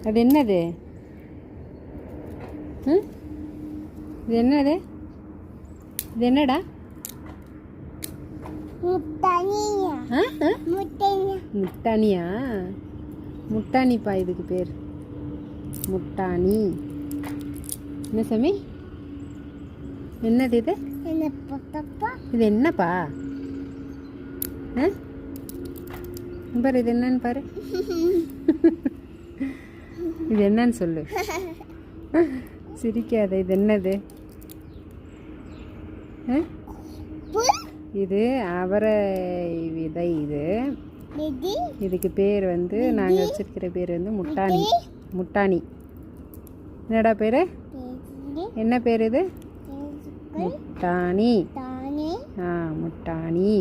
அது என்னது? இது என்னது? இது என்னடா? முட்டாணியா? முட்டாணிப்பா இதுக்கு பேர். முட்டாணி. என்ன சாமி? என்னது இது? இது என்னப்பா? பாரு, இது என்னன்னு பாரு. இது என்னன்னு சொல்லு. சிரிக்காத. இது என்னது? இது அவரை விதை. இது இதுக்கு பேர் வந்து நாங்கள் வச்சிருக்கிற பேர் வந்து முட்டாணி. முட்டாணி. என்னடா பேர்? என்ன பேர் இது? முட்டாணி. முட்டாணி.